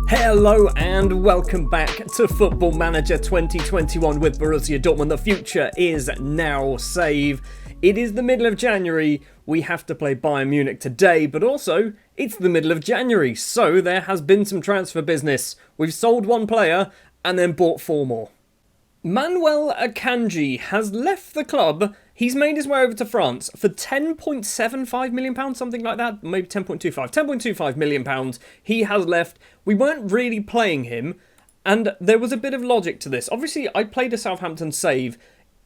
Hello and welcome back to Football Manager 2021 with Borussia Dortmund. The future is now save. It is the middle of January. We have to play Bayern Munich today, but also it's the middle of January, so there has been some transfer business. We've sold one player and then bought four more. Manuel Akanji has left the club. He's made his way over to France for £10.75 million, something like that. Maybe £10.25 million. He has left. We weren't really playing him, and there was a bit of logic to this. Obviously, I played a Southampton save.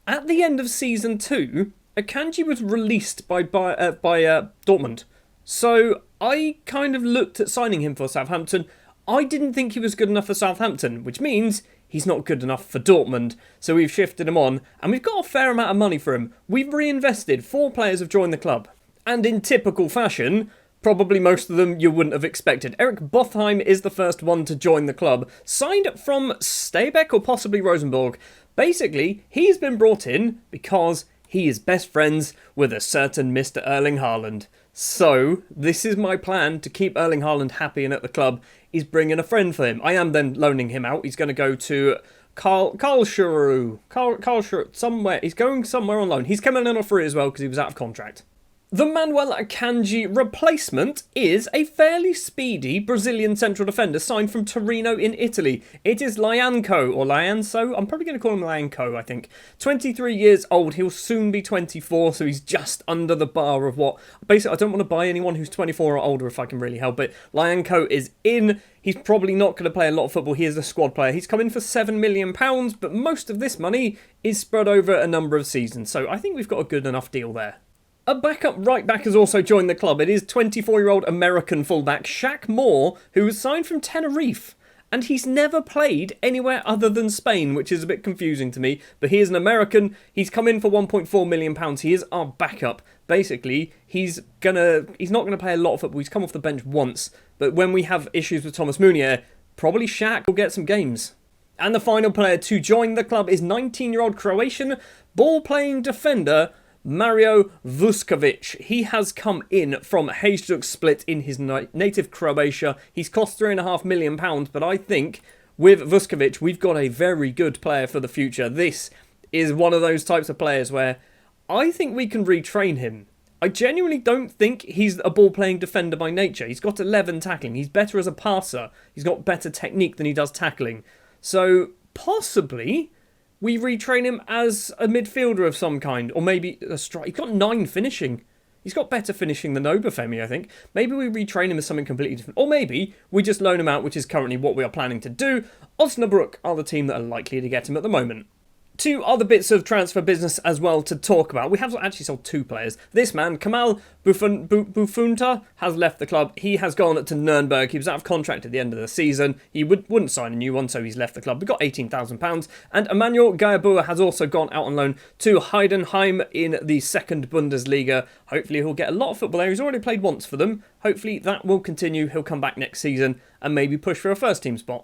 At the end of Season 2, Akanji was released by Dortmund. So I kind of looked at signing him for Southampton. I didn't think he was good enough for Southampton, which means he's not good enough for Dortmund, so we've shifted him on, and we've got a fair amount of money for him. We've reinvested, 4 players have joined the club, and in typical fashion, probably most of them you wouldn't have expected. Eric Bothheim is the first one to join the club, signed from Stabæk or possibly Rosenborg. Basically, he's been brought in because he is best friends with a certain Mr. Erling Haaland. So, this is my plan to keep Erling Haaland happy and at the club, is bringing a friend for him. I am then loaning him out. He's going to go to Karlsruhe, somewhere. He's going somewhere on loan. He's coming in on free as well because he was out of contract. The Manuel Akanji replacement is a fairly speedy Brazilian central defender signed from Torino in Italy. It is Lianco. I'm probably going to call him Lianco, I think. 23 years old. He'll soon be 24, so he's just under the bar of what... Basically, I don't want to buy anyone who's 24 or older if I can really help it. Lianco is in. He's probably not going to play a lot of football. He is a squad player. He's come in for £7 million, but most of this money is spread over a number of seasons, so I think we've got a good enough deal there. A backup right back has also joined the club. It is 24-year-old American fullback Shaq Moore, who was signed from Tenerife. And he's never played anywhere other than Spain, which is a bit confusing to me. But he is an American. He's come in for £1.4 million. He is our backup. Basically, he's not going to play a lot of football. He's come off the bench once. But when we have issues with Thomas Meunier, probably Shaq will get some games. And the final player to join the club is 19-year-old Croatian ball-playing defender Mario Vuskovitch. He has come in from Hajduk Split in his native Croatia. He's cost £3.5 million, but I think with Vuskovitch, we've got a very good player for the future. This is one of those types of players where I think we can retrain him. I genuinely don't think he's a ball-playing defender by nature. He's got 11 tackling. He's better as a passer. He's got better technique than he does tackling. So, possibly we retrain him as a midfielder of some kind, or maybe a strike. He's got 9 finishing. He's got better finishing than Obafemi, I think. Maybe we retrain him as something completely different. Or maybe we just loan him out, which is currently what we are planning to do. Osnabrück are the team that are likely to get him at the moment. 2 other bits of transfer business as well to talk about. We have actually sold 2 players. This man, Kamal Bufunta, has left the club. He has gone to Nuremberg. He was out of contract at the end of the season. He wouldn't sign a new one, so he's left the club. We got £18,000. And Emmanuel Gaibua has also gone out on loan to Heidenheim in the second Bundesliga. Hopefully he'll get a lot of football there. He's already played once for them. Hopefully that will continue. He'll come back next season and maybe push for a first team spot.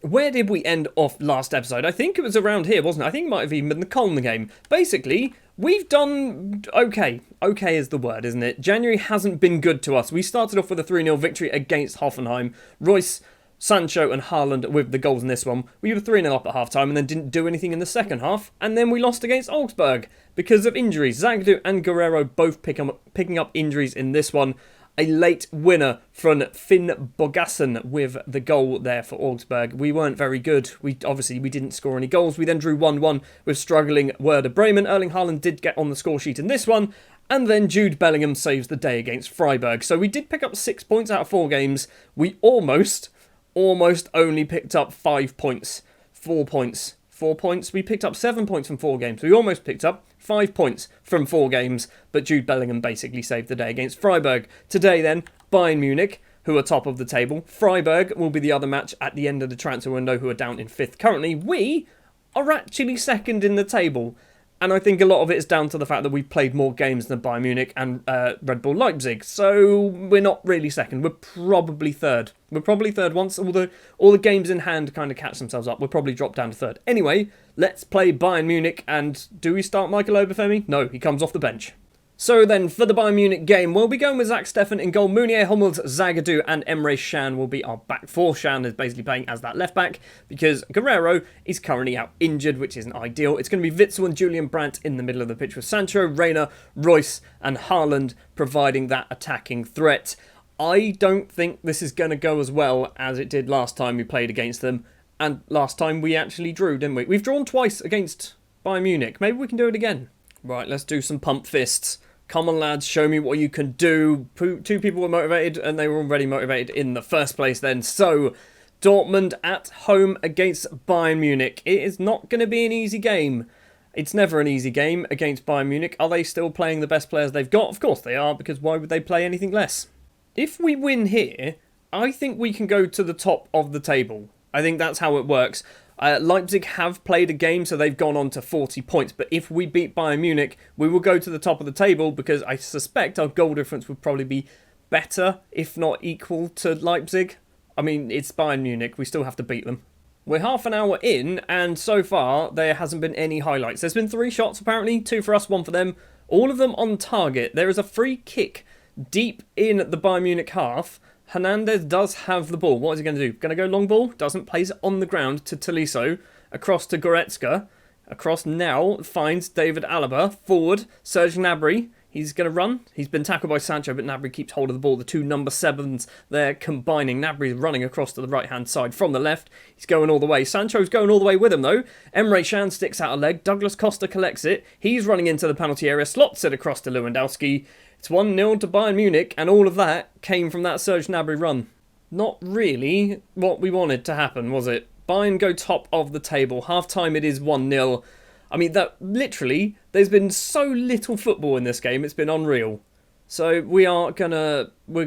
Where did we end off last episode? I think it was around here, wasn't it? I think it might have even been the Cologne game. Basically, we've done okay. Okay is the word, isn't it? January hasn't been good to us. We started off with a 3-0 victory against Hoffenheim. Royce, Sancho and Haaland with the goals in this one. We were 3-0 up at half-time and then didn't do anything in the second half. And then we lost against Augsburg because of injuries. Zagdu and Guerrero both picking up injuries in this one. A late winner from Finn Bogason with the goal there for Augsburg. We weren't very good. We didn't score any goals. We then drew 1-1 with struggling Werder Bremen. Erling Haaland did get on the score sheet in this one. And then Jude Bellingham saves the day against Freiburg. So we did pick up 6 points out of 4 games. We almost only picked up 5 points. 4 points. 4 points. We picked up 7 points from 4 games. We almost picked up 5 points from 4 games, but Jude Bellingham basically saved the day against Freiburg. Today then, Bayern Munich, who are top of the table. Freiburg will be the other match at the end of the transfer window, who are down in 5th currently. We are actually 2nd in the table. And I think a lot of it is down to the fact that we've played more games than Bayern Munich and Red Bull Leipzig. So we're not really 2nd. We're probably 3rd. We're probably 3rd once all the games in hand kind of catch themselves up. We'll probably drop down to 3rd. Anyway, let's play Bayern Munich. And do we start Michael Obafemi? No, he comes off the bench. So then, for the Bayern Munich game, we'll be going with Zach Steffen in goal. Meunier, Hummels, Zagadou and Emre Can will be our back four. Can is basically playing as that left back because Guerrero is currently out injured, which isn't ideal. It's going to be Witsel and Julian Brandt in the middle of the pitch with Sancho, Reina, Royce and Haaland providing that attacking threat. I don't think this is going to go as well as it did last time we played against them. And last time we actually drew, didn't we? We've drawn twice against Bayern Munich. Maybe we can do it again. Right, let's do some pump fists. Come on, lads, show me what you can do. Two people were motivated, and they were already motivated in the first place then. So, Dortmund at home against Bayern Munich. It is not going to be an easy game. It's never an easy game against Bayern Munich. Are they still playing the best players they've got? Of course they are, because why would they play anything less? If we win here, I think we can go to the top of the table. I think that's how it works. Leipzig have played a game, so they've gone on to 40 points. But if we beat Bayern Munich, we will go to the top of the table because I suspect our goal difference would probably be better, if not equal, to Leipzig. I mean, it's Bayern Munich. We still have to beat them. We're half an hour in, and so far, there hasn't been any highlights. There's been 3 shots, apparently. 2 for us, 1 for them. All of them on target. There is a free kick deep in the Bayern Munich half. Hernandez does have the ball. What is he going to do? Going to go long ball? Doesn't. Plays it on the ground to Tolisso. Across to Goretzka. Across now. Finds David Alaba. Forward. Serge Gnabry. He's going to run. He's been tackled by Sancho, but Gnabry keeps hold of the ball. The 2 number 7s there combining. Gnabry's running across to the right-hand side from the left. He's going all the way. Sancho's going all the way with him, though. Emre Can sticks out a leg. Douglas Costa collects it. He's running into the penalty area. Slots it across to Lewandowski. It's 1-0 to Bayern Munich, and all of that came from that Serge Gnabry run. Not really what we wanted to happen, was it? Bayern go top of the table. Half-time it is 1-0. I mean, that literally, there's been so little football in this game, it's been unreal. So we're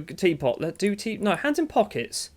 teapot. Let's do no, hands in pockets.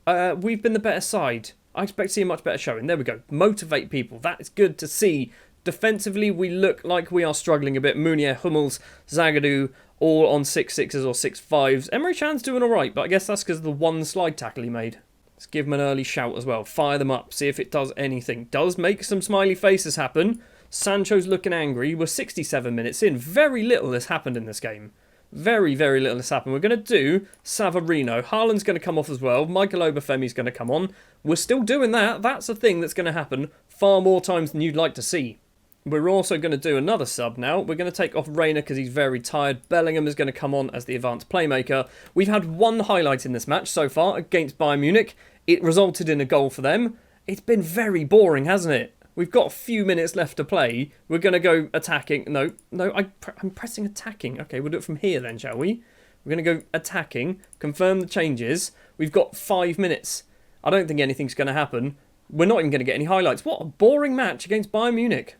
We've been the better side. I expect to see a much better showing. There we go. Motivate people. That is good to see. Defensively, we look like we are struggling a bit. Meunier, Hummels, Zagadou, all on 6-6s or 6-5s. Emre Can's doing alright, but I guess that's because of the 1 slide tackle he made. Let's give him an early shout as well. Fire them up, see if it does anything. Does make some smiley faces happen. Sancho's looking angry. We're 67 minutes in. Very little has happened in this game. Very, very little has happened. We're going to do Savarino. Haaland's going to come off as well. Michael Obafemi's going to come on. We're still doing that. That's a thing that's going to happen far more times than you'd like to see. We're also going to do another sub now. We're going to take off Reina because he's very tired. Bellingham is going to come on as the advanced playmaker. We've had 1 highlight in this match so far against Bayern Munich. It resulted in a goal for them. It's been very boring, hasn't it? We've got a few minutes left to play. We're going to go attacking. No, I'm pressing attacking. Okay, we'll do it from here then, shall we? We're going to go attacking. Confirm the changes. We've got 5 minutes. I don't think anything's going to happen. We're not even going to get any highlights. What a boring match against Bayern Munich.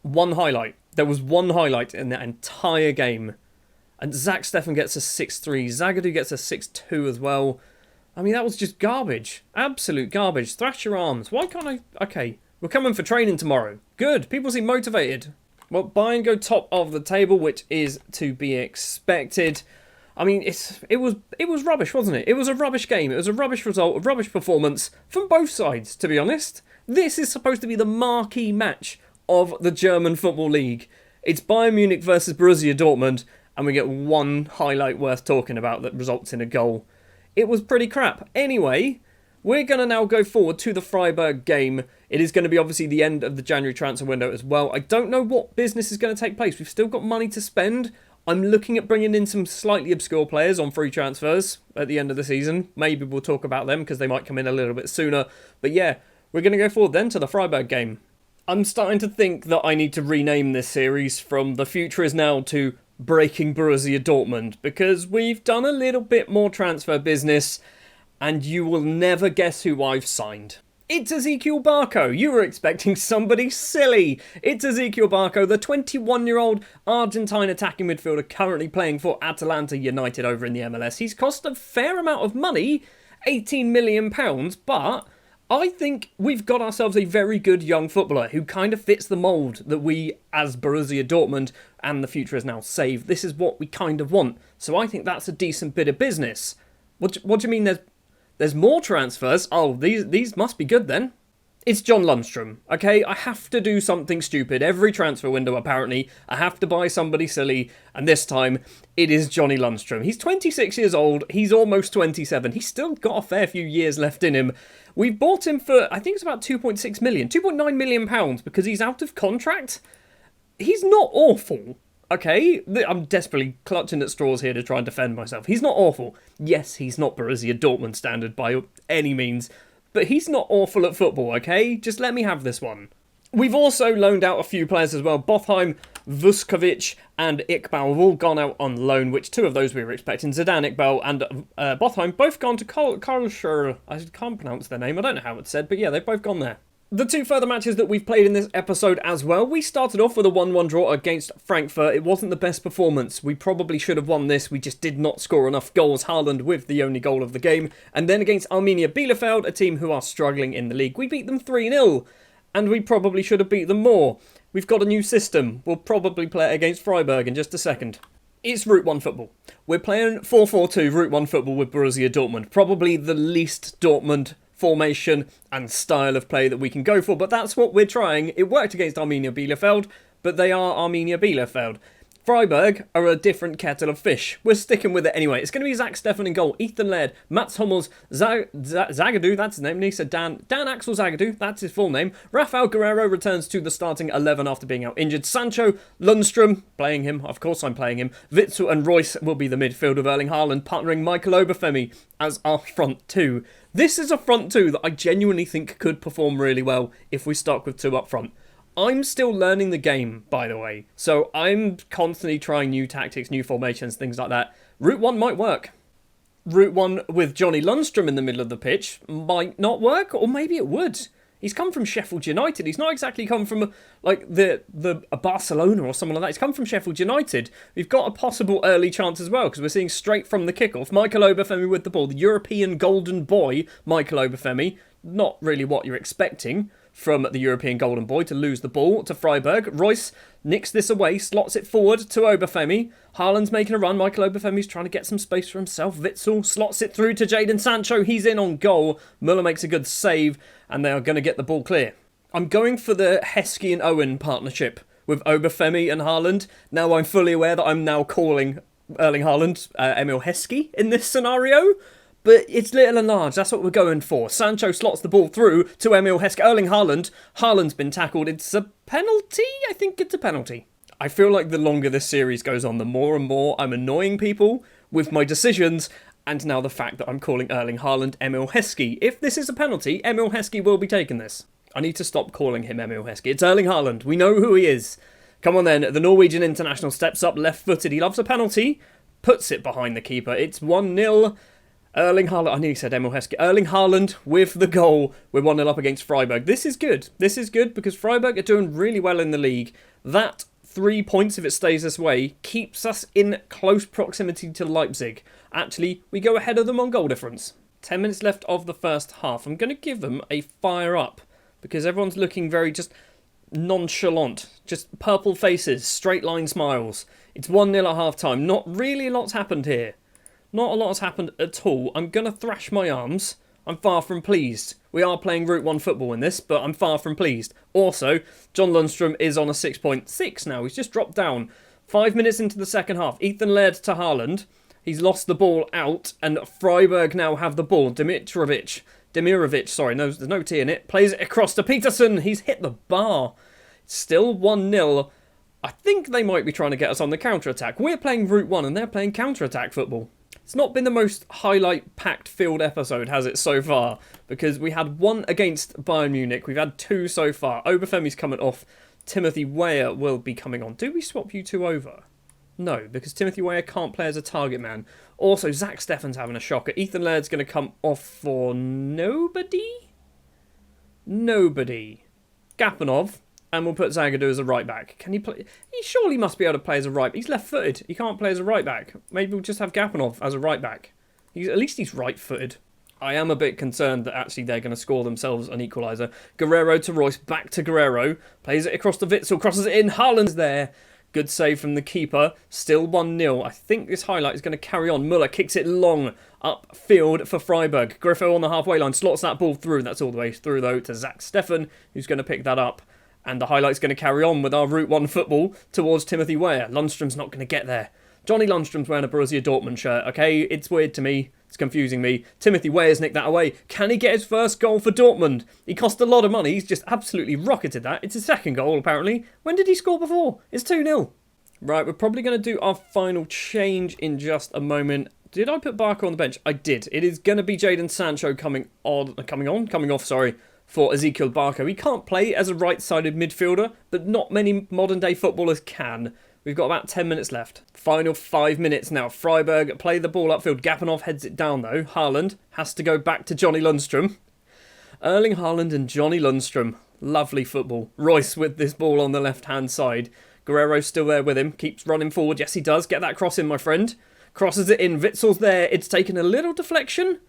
1 highlight. There was 1 highlight in that entire game. And Zach Steffen gets a 6-3. Zagadou gets a 6-2 as well. I mean, that was just garbage. Absolute garbage. Thrash your arms. Why can't I... Okay, we're coming for training tomorrow. Good. People seem motivated. Well, Bayern go top of the table, which is to be expected. I mean, it was rubbish, wasn't it? It was a rubbish game. It was a rubbish result, a rubbish performance from both sides, to be honest. This is supposed to be the marquee match of the German Football League. It's Bayern Munich versus Borussia Dortmund, and we get 1 highlight worth talking about that results in a goal. It was pretty crap. Anyway, we're going to now go forward to the Freiburg game. It is going to be obviously the end of the January transfer window as well. I don't know what business is going to take place. We've still got money to spend. I'm looking at bringing in some slightly obscure players on free transfers at the end of the season. Maybe we'll talk about them because they might come in a little bit sooner. But yeah, we're going to go forward then to the Freiburg game. I'm starting to think that I need to rename this series from The Future Is Now to Breaking Borussia Dortmund, because we've done a little bit more transfer business and you will never guess who I've signed. It's Ezequiel Barco. You were expecting somebody silly. It's Ezequiel Barco, the 21-year-old Argentine attacking midfielder currently playing for Atalanta United over in the MLS. He's cost a fair amount of money, £18 million, but I think we've got ourselves a very good young footballer who kind of fits the mould that we, as Borussia Dortmund and The Future Is Now, save. This is what we kind of want. So I think that's a decent bit of business. What do you mean there's more transfers? Oh, these must be good then. It's John Lundstrom, okay? I have to do something stupid every transfer window, apparently. I have to buy somebody silly, and this time, it is Johnny Lundstrom. He's 26 years old, he's almost 27, he's still got a fair few years left in him. We've bought him for, I think it's about 2.6 million, 2.9 million pounds, because he's out of contract. He's not awful, okay? I'm desperately clutching at straws here to try and defend myself. He's not awful. Yes, he's not Borussia Dortmund standard by any means, but he's not awful at football, okay? Just let me have this one. We've also loaned out a few players as well. Bothheim, Vuskovitch and Iqbal have all gone out on loan, which two of those we were expecting. Zidane, Iqbal and Bothheim both gone to Karlsruhe. I can't pronounce their name, I don't know how it's said, but yeah, they've both gone there. The two further matches that we've played in this episode as well, we started off with a 1-1 draw against Frankfurt. It wasn't the best performance. We probably should have won this. We just did not score enough goals. Haaland with the only goal of the game. And then against Arminia Bielefeld, a team who are struggling in the league. We beat them 3-0. And we probably should have beat them more. We've got a new system. We'll probably play it against Freiburg in just a second. It's Route 1 football. We're playing 4-4-2 Route 1 football with Borussia Dortmund. Probably the least Dortmund formation and style of play that we can go for, but that's what we're trying. It worked against Arminia Bielefeld, but they are Arminia Bielefeld. Freiburg are a different kettle of fish. We're sticking with it anyway. It's going to be Zach Steffen in goal, Ethan Laird, Mats Hummels, Zagadou, that's his name, and he said Dan Axel Zagadou, that's his full name. Rafael Guerrero returns to the starting 11 after being out injured. Sancho, Lundstrom, playing him, of course I'm playing him. Witsel and Royce will be the midfield of Erling Haaland, partnering Michael Obafemi as our front two. This is a front two that I genuinely think could perform really well if we stuck with two up front. I'm still learning the game, by the way, so I'm constantly trying new tactics, new formations, things like that. Route 1 might work. Route 1 with Johnny Lundstrom in the middle of the pitch might not work, or maybe it would. He's come from Sheffield United. He's not exactly come from like a Barcelona or someone like that. He's come from Sheffield United. We've got a possible early chance as well, because we're seeing straight from the kickoff. Michael Obafemi with the ball. The European golden boy, Michael Obafemi. Not really what you're expecting from the European golden boy to lose the ball to Freiburg. Royce nicks this away, slots it forward to Obafemi. Haaland's making a run. Michael Obafemi's trying to get some space for himself. Witsel slots it through to Jadon Sancho. He's in on goal. Müller makes a good save, and they are going to get the ball clear. I'm going for the Heskey and Owen partnership with Obafemi and Haaland. Now I'm fully aware that I'm now calling Erling Haaland Emil Heskey in this scenario. But it's little and large, that's what we're going for. Sancho slots the ball through to Emil Heskey. Erling Haaland. Haaland's been tackled. It's a penalty? I think it's a penalty. I feel like the longer this series goes on, the more and more I'm annoying people with my decisions, and now the fact that I'm calling Erling Haaland Emil Heskey. If this is a penalty, Emil Heskey will be taking this. I need to stop calling him Emil Heskey. It's Erling Haaland. We know who he is. Come on then, the Norwegian international steps up, left-footed. He loves a penalty, puts it behind the keeper. It's 1-0. Erling Haaland, I nearly said Emil Heskey. Erling Haaland with the goal. We're 1-0 up against Freiburg. This is good. This is good because Freiburg are doing really well in the league. That 3 points, if it stays this way, keeps us in close proximity to Leipzig. Actually, we go ahead of them on goal difference. 10 minutes left of the first half. I'm going to give them a fire up because everyone's looking very just nonchalant. Just purple faces, straight line smiles. It's 1-0 at half time. Not really a lot's happened here. Not a lot has happened at all. I'm going to thrash my arms. I'm far from pleased. We are playing Route 1 football in this, but I'm far from pleased. Also, John Lundstrom is on a 6.6 now. He's just dropped down. 5 minutes into the second half. Ethan Laird to Haaland. He's lost the ball out, and Freiburg now have the ball. Demirovic, sorry, no, there's no T in it. Plays it across to Peterson. He's hit the bar. It's still 1-0. I think they might be trying to get us on the counter-attack. We're playing Route 1, and they're playing counter-attack football. It's not been the most highlight-packed field episode, has it, so far? Because we had one against Bayern Munich. We've had two so far. Obafemi's coming off. Timothy Weah will be coming on. Do we swap you two over? No, because Timothy Weah can't play as a target man. Also, Zach Steffen's having a shocker. Ethan Laird's going to come off for nobody? Nobody. Gapanov. And we'll put Zagadou as a right-back. Can he play? He surely must be able to play as a right-back. He's left-footed. He can't play as a right-back. Maybe we'll just have Gapanov as a right-back. At least he's right-footed. I am a bit concerned that actually they're going to score themselves an equaliser. Guerrero to Royce. Back to Guerrero. Plays it across to Witsel. Crosses it in. Haaland's there. Good save from the keeper. Still 1-0. I think this highlight is going to carry on. Muller kicks it long upfield for Freiburg. Griffo on the halfway line slots that ball through. That's all the way through, though, to Zach Steffen, who's going to pick that up. And the highlight's going to carry on with our Route 1 football towards Timothy Weah. Lundstrom's not going to get there. Johnny Lundstrom's wearing a Borussia Dortmund shirt, okay? It's weird to me. It's confusing me. Timothy Weah's nicked that away. Can he get his first goal for Dortmund? He cost a lot of money. He's just absolutely rocketed that. It's his second goal, apparently. When did he score before? It's 2-0. Right, we're probably going to do our final change in just a moment. Did I put Barker on the bench? I did. It is going to be Jadon Sancho coming off, for Ezekiel Barker. He can't play as a right-sided midfielder, but not many modern-day footballers can. We've got about 10 minutes left. Final 5 minutes now. Freiburg play the ball upfield. Gapanov heads it down, though. Haaland has to go back to Johnny Lundstrom. Erling Haaland and Johnny Lundstrom. Lovely football. Royce with this ball on the left-hand side. Guerrero's still there with him. Keeps running forward. Yes, he does. Get that cross in, my friend. Crosses it in. Witzel's there. It's taken a little deflection.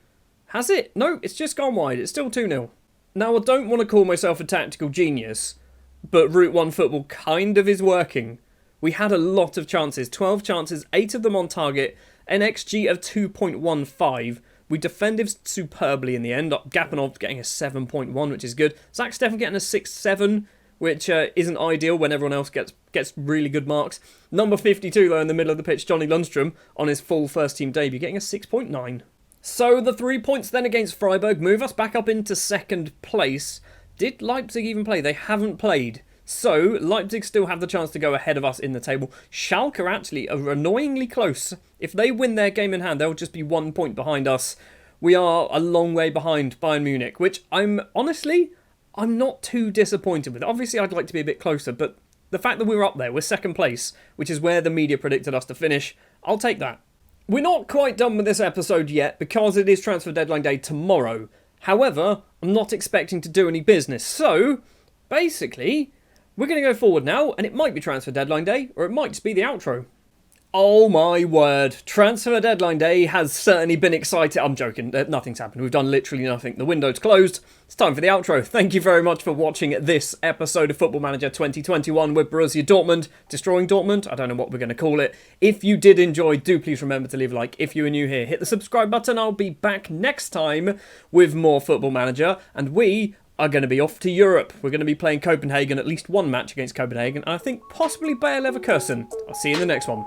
Has it? No, it's just gone wide. It's still 2-0. Now, I don't want to call myself a tactical genius, but Route 1 football kind of is working. We had a lot of chances, 12 chances, 8 of them on target, an XG of 2.15. We defended superbly in the end. Gapanov getting a 7.1, which is good. Zach Steffen getting a 6.7, which isn't ideal when everyone else gets really good marks. Number 52, though, in the middle of the pitch, Johnny Lundstrom, on his full first-team debut, getting a 6.9. So the 3 points then against Freiburg move us back up into second place. Did Leipzig even play? They haven't played. So, Leipzig still have the chance to go ahead of us in the table. Schalke actually are annoyingly close. If they win their game in hand, they'll just be 1 point behind us. We are a long way behind Bayern Munich, which I'm not too disappointed with. Obviously, I'd like to be a bit closer, but the fact that we're up there, we're second place, which is where the media predicted us to finish, I'll take that. We're not quite done with this episode yet, because it is transfer deadline day tomorrow. However, I'm not expecting to do any business, so basically we're going to go forward now, and it might be transfer deadline day, or it might just be the outro. Oh my word, transfer deadline day has certainly been exciting. I'm joking, nothing's happened. We've done literally nothing. The window's closed. It's time for the outro. Thank you very much for watching this episode of Football Manager 2021 with Borussia Dortmund. Destroying Dortmund? I don't know what we're going to call it. If you did enjoy, do please remember to leave a like. If you are new here, hit the subscribe button. I'll be back next time with more Football Manager, and we are going to be off to Europe. We're going to be playing Copenhagen, at least one match against Copenhagen, and I think possibly Bayer Leverkusen. I'll see you in the next one.